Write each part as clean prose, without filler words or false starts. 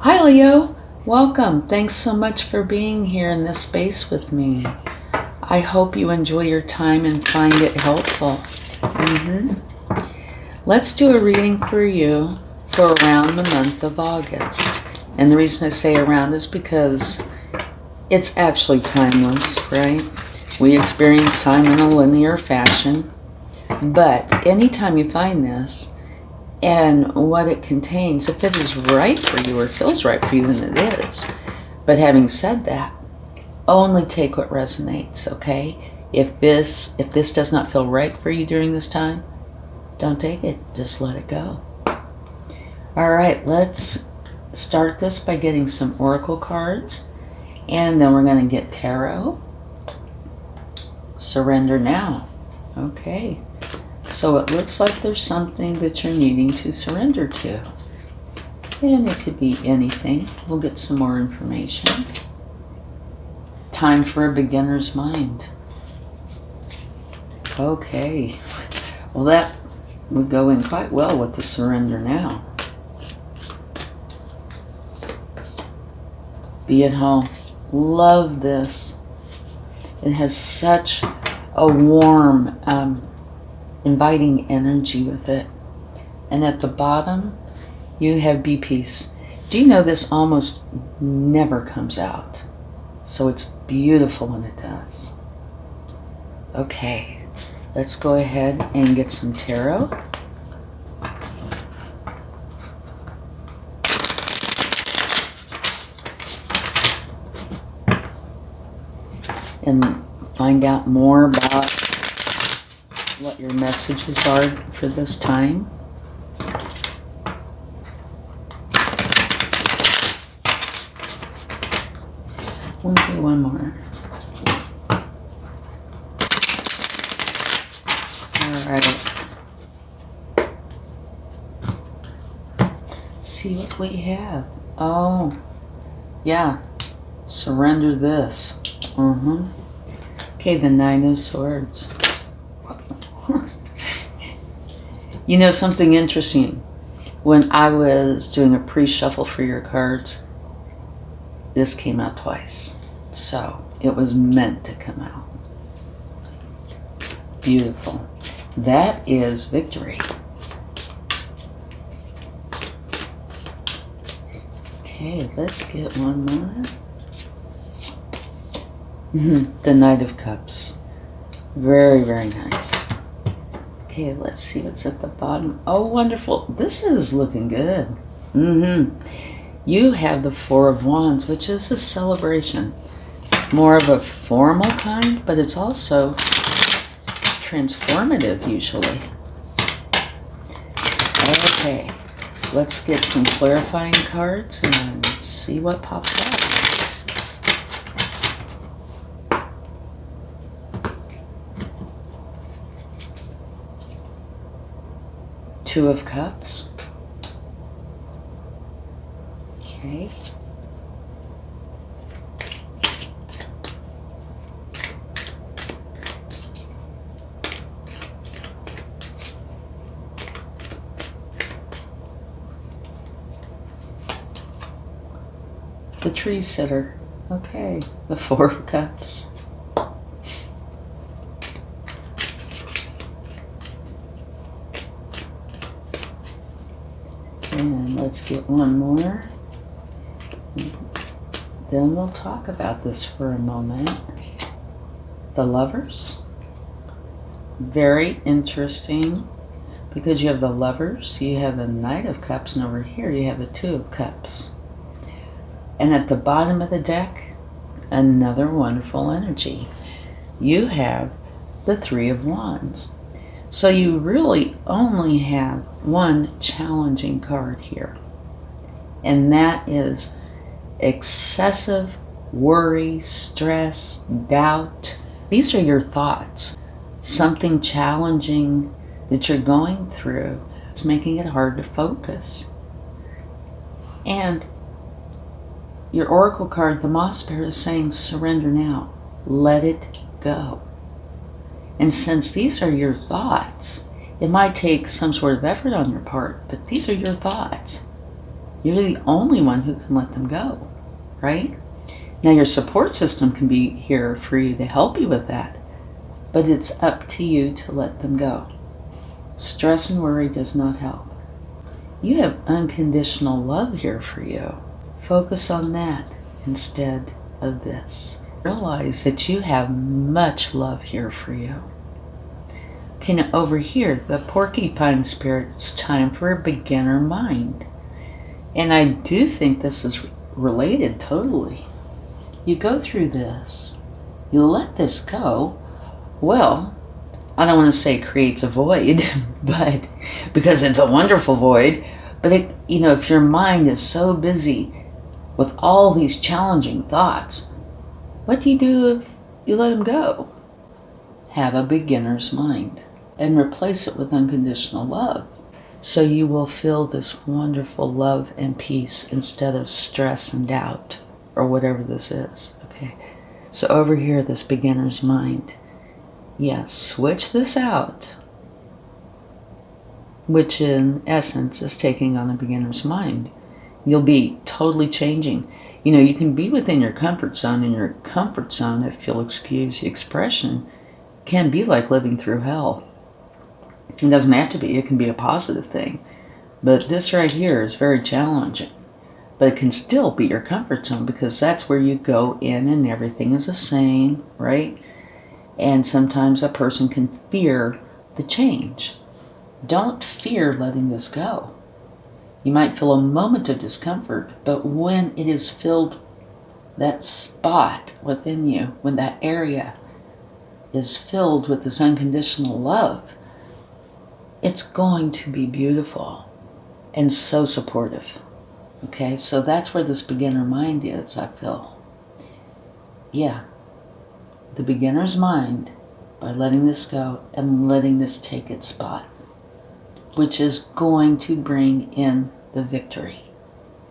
Hi, Leo. Welcome. Thanks so much for being here in this space with me. I hope you enjoy your time and find it helpful. Let's do a reading for you for around the month of August. And the reason I say around is because it's actually timeless, right? We experience time in a linear fashion. But anytime you find this, and what it contains, if it is right for you or feels right for you, then it is. But having said that, only take what resonates, okay? If this does not feel right for you during this time, don't take it. Just let it go. All right, let's start this by getting some oracle cards, and then we're going to get tarot. Surrender now. Okay. So it looks like there's something that you're needing to surrender to. And it could be anything. We'll get some more information. Time for a beginner's mind. Okay. Well, that would go in quite well with the surrender now. Be at home. Love this. It has such a warm, inviting energy with it. And at the bottom, you have be peace. Do you know this almost never comes out? So it's beautiful when it does. Okay, let's go ahead and get some tarot. And find out more about what your messages are for this time. We'll do one more. All right. Let's see what we have. Oh, yeah. Surrender this. Okay, the Nine of Swords. You know something interesting? When I was doing a pre-shuffle for your cards, this came out twice. So it was meant to come out. Beautiful. That is victory. Okay, let's get one more. The Knight of Cups. Very, very nice. Okay, let's see what's at the bottom. Oh, wonderful. This is looking good. You have the Four of Wands, which is a celebration. More of a formal kind, but it's also transformative usually. Okay, let's get some clarifying cards and see what pops up. Two of Cups. Okay. The Tree Sitter. Okay. The Four of Cups. And let's get one more. Then we'll talk about this for a moment. The Lovers. Very interesting because you have the Lovers, you have the Knight of Cups, and over here you have the Two of Cups. And at the bottom of the deck, another wonderful energy. You have the Three of Wands. So you really only have one challenging card here. And that is excessive worry, stress, doubt. These are your thoughts. Something challenging that you're going through. It's making it hard to focus. And your oracle card, the Moss Bear, is saying surrender now. Let it go. And since these are your thoughts, it might take some sort of effort on your part, but these are your thoughts. You're the only one who can let them go, right? Now your support system can be here for you to help you with that, but it's up to you to let them go. Stress and worry does not help. You have unconditional love here for you. Focus on that instead of this. Realize that you have much love here for you. Okay, now over here, the porcupine spirit, it's time for a beginner mind. And I do think this is related totally. You go through this, you let this go. Well, I don't want to say it creates a void, but because it's a wonderful void, but it, if your mind is so busy with all these challenging thoughts, what do you do if you let them go? Have a beginner's mind and replace it with unconditional love. So you will feel this wonderful love and peace instead of stress and doubt or whatever this is. Okay. So over here, this beginner's mind. Yes, switch this out, which in essence is taking on a beginner's mind. You'll be totally changing. You can be within your comfort zone, and your comfort zone, if you'll excuse the expression, can be like living through hell. It doesn't have to be. It can be a positive thing. But this right here is very challenging. But it can still be your comfort zone because that's where you go in and everything is the same, right? And sometimes a person can fear the change. Don't fear letting this go. You might feel a moment of discomfort, but when it is filled, that spot within you, when that area is filled with this unconditional love, it's going to be beautiful and so supportive. Okay, so that's where this beginner mind is, I feel. Yeah. The beginner's mind, by letting this go and letting this take its spot, which is going to bring in the victory.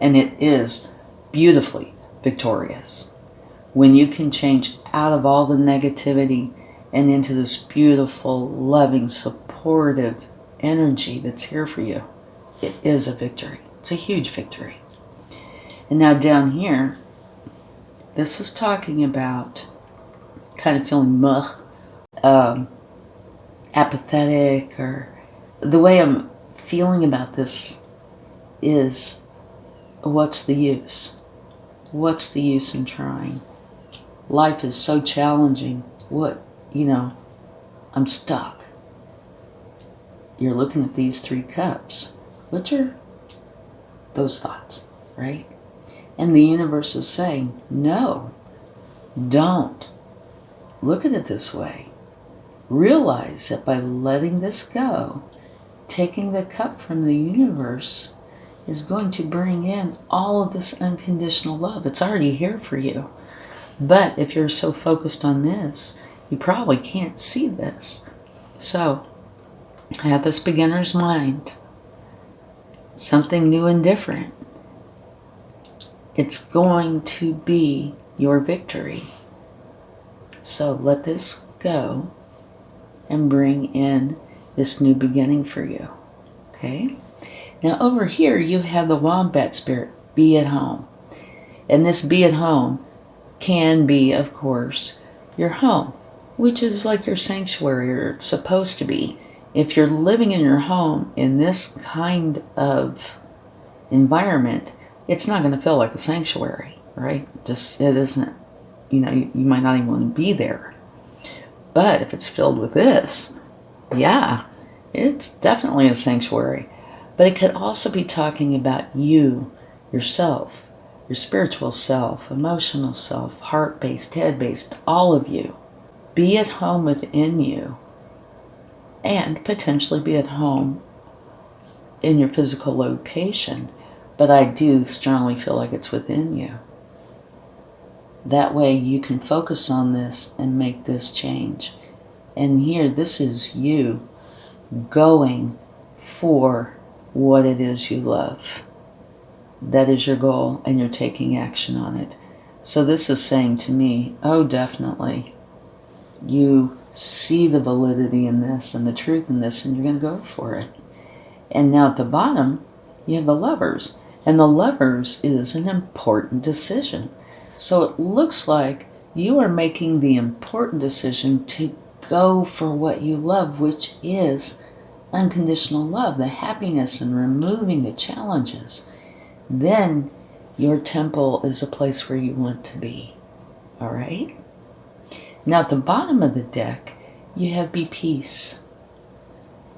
And it is beautifully victorious. When you can change out of all the negativity and into this beautiful, loving, supportive energy that's here for you, it is a victory. It's a huge victory. And now down here, this is talking about kind of feeling apathetic, or the way I'm feeling about this is, what's the use? What's the use in trying? Life is so challenging. I'm stuck. You're looking at these 3 cups. Which are those thoughts, right? And the universe is saying, no, don't. Look at it this way. Realize that by letting this go, taking the cup from the universe is going to bring in all of this unconditional love. It's already here for you. But if you're so focused on this, you probably can't see this. So, have this beginner's mind. Something new and different. It's going to be your victory. So let this go and bring in this new beginning for you. Okay? Now over here you have the wombat spirit, be at home. And this be at home can be, of course, your home, which is like your sanctuary, or it's supposed to be. If you're living in your home in this kind of environment, it's not going to feel like a sanctuary, right? It isn't, you might not even want to be there. But if it's filled with this, yeah, it's definitely a sanctuary. But it could also be talking about you, yourself, your spiritual self, emotional self, heart-based, head-based, all of you. Be at home within you, and potentially be at home in your physical location. But I do strongly feel like it's within you. That way you can focus on this and make this change. And here, this is you going for what it is you love. That is your goal, and you're taking action on it. So this is saying to me, oh, definitely, you see the validity in this and the truth in this, and you're going to go for it. And now at the bottom, you have the Lovers. And the Lovers is an important decision. So it looks like you are making the important decision to go for what you love, which is unconditional love, the happiness and removing the challenges. Then your temple is a place where you want to be. All right? Now at the bottom of the deck, you have Be Peace.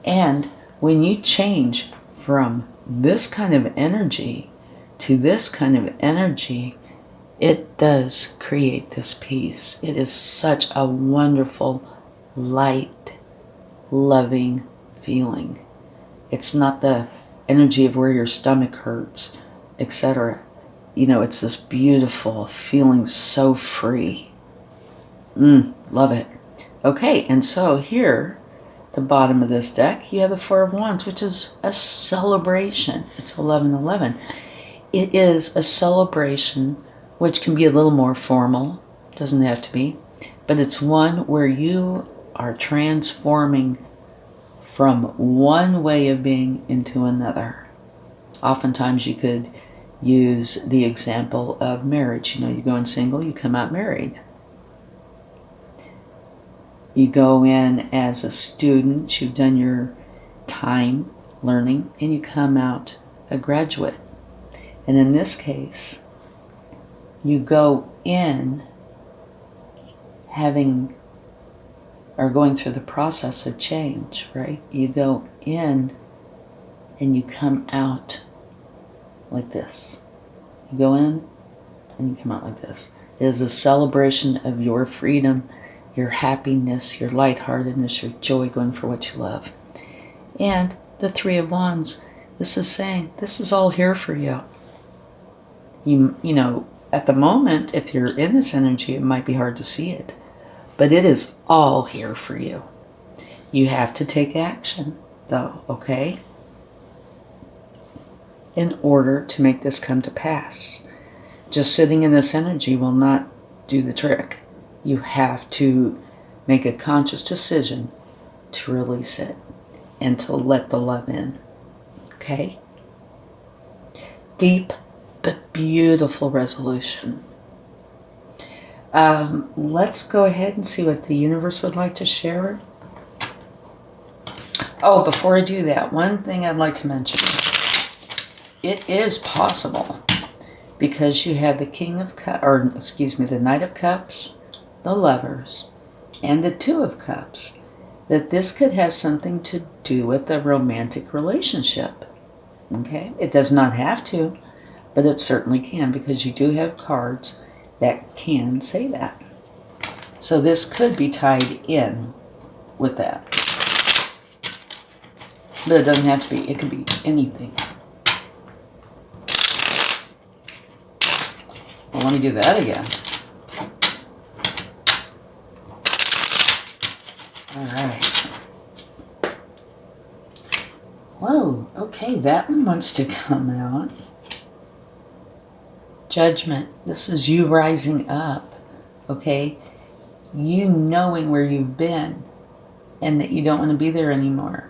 And when you change from this kind of energy to this kind of energy, it does create this peace. It is such a wonderful, light, loving feeling. It's not the energy of where your stomach hurts, etc. You know, it's this beautiful feeling, so free. Love it. Okay, and so here, the bottom of this deck, you have the Four of Wands, which is a celebration. It's 11-11. It is a celebration, which can be a little more formal. Doesn't have to be. But it's one where you are transforming from one way of being into another. Oftentimes you could use the example of marriage. You know, you go in single, you come out married. You go in as a student, you've done your time learning, and you come out a graduate. And in this case, you go in having or going through the process of change, right? You go in and you come out like this. You go in and you come out like this. It is a celebration of your freedom, your happiness, your lightheartedness, your joy, going for what you love. And the Three of Wands, this is saying, this is all here for you. You know, at the moment, if you're in this energy, it might be hard to see it. But it is all here for you. You have to take action, though, okay? In order to make this come to pass. Just sitting in this energy will not do the trick. You have to make a conscious decision to release it and to let the love in. Okay? Deep but beautiful resolution. Let's go ahead and see what the universe would like to share. Oh, before I do that, one thing I'd like to mention. It is possible, because you have the the Knight of Cups, the Lovers, and the Two of Cups, that this could have something to do with a romantic relationship. Okay? It does not have to, but it certainly can, because you do have cards that can say that. So this could be tied in with that. But it doesn't have to be. It could be anything. Well, let me do that again. All right. Whoa, okay, that one wants to come out. Judgment. This is you rising up, okay? You knowing where you've been and that you don't want to be there anymore.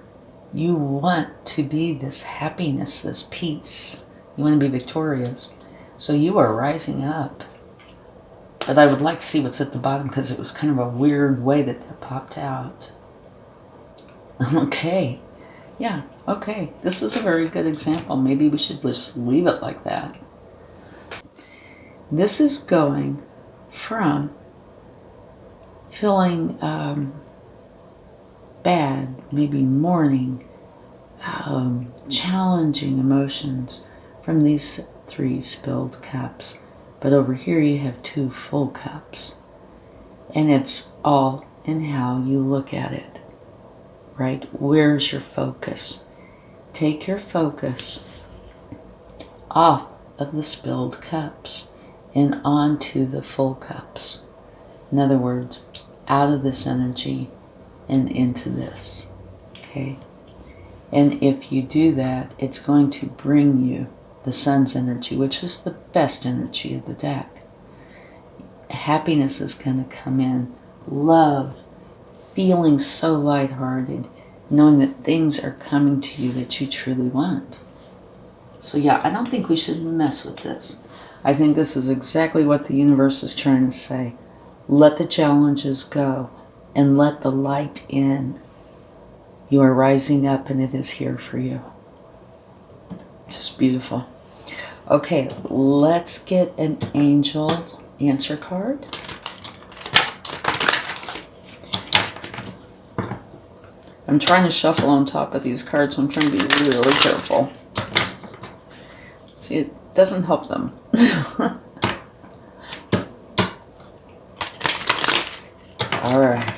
You want to be this happiness, this peace. You want to be victorious. So you are rising up. But I would like to see what's at the bottom, because it was kind of a weird way that popped out. Okay. Yeah, okay. This is a very good example. Maybe we should just leave it like that. This is going from feeling bad, maybe mourning, challenging emotions from these 3 spilled cups. But over here you have 2 full cups. And it's all in how you look at it, right? Where's your focus? Take your focus off of the spilled cups and onto the full cups. In other words, out of this energy and into this, okay? And if you do that, it's going to bring you the Sun's energy, which is the best energy of the deck. Happiness is going to come in. Love, feeling so lighthearted, knowing that things are coming to you that you truly want. So yeah, I don't think we should mess with this. I think this is exactly what the universe is trying to say. Let the challenges go and let the light in. You are rising up and it is here for you. Just beautiful. Okay, let's get an angel answer card. I'm trying to shuffle on top of these cards, so I'm trying to be really careful. See, it doesn't help them. All right.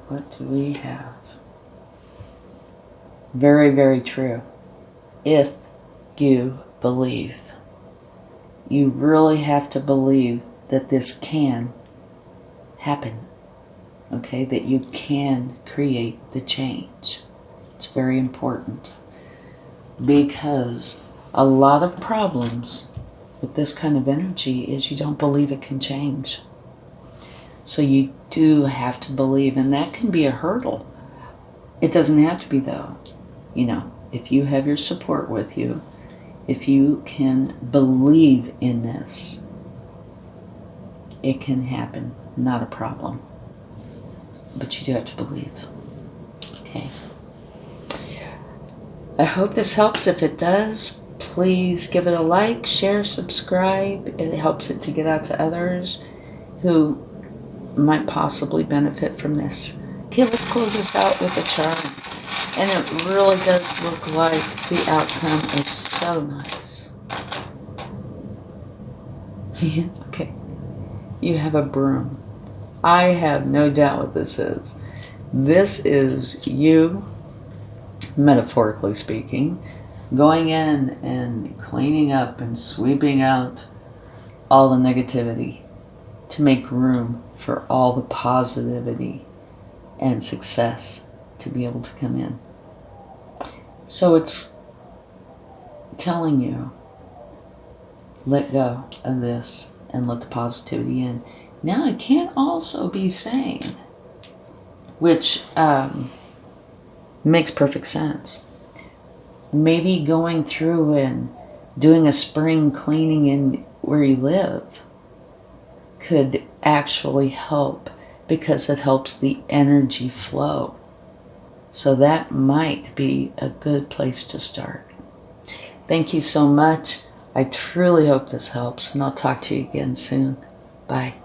What do we have? Very, very true. If you believe. You really have to believe that this can happen. Okay? That you can create the change. It's very important. Because a lot of problems with this kind of energy is you don't believe it can change. So you do have to believe, and that can be a hurdle. It doesn't have to be, though. You know, if you have your support with you, if you can believe in this, it can happen. Not a problem. But you do have to believe. Okay. I hope this helps. If it does, please give it a like, share, subscribe. It helps it to get out to others who might possibly benefit from this. Okay, let's close this out with a charm. And it really does look like the outcome is so nice. Okay. You have a broom. I have no doubt what this is. This is you, metaphorically speaking, going in and cleaning up and sweeping out all the negativity to make room for all the positivity and success to be able to come in. So it's telling you, let go of this and let the positivity in. Now it can also be saying, which makes perfect sense, maybe going through and doing a spring cleaning in where you live could actually help, because it helps the energy flow. So that might be a good place to start. Thank you so much. I truly hope this helps, and I'll talk to you again soon. Bye.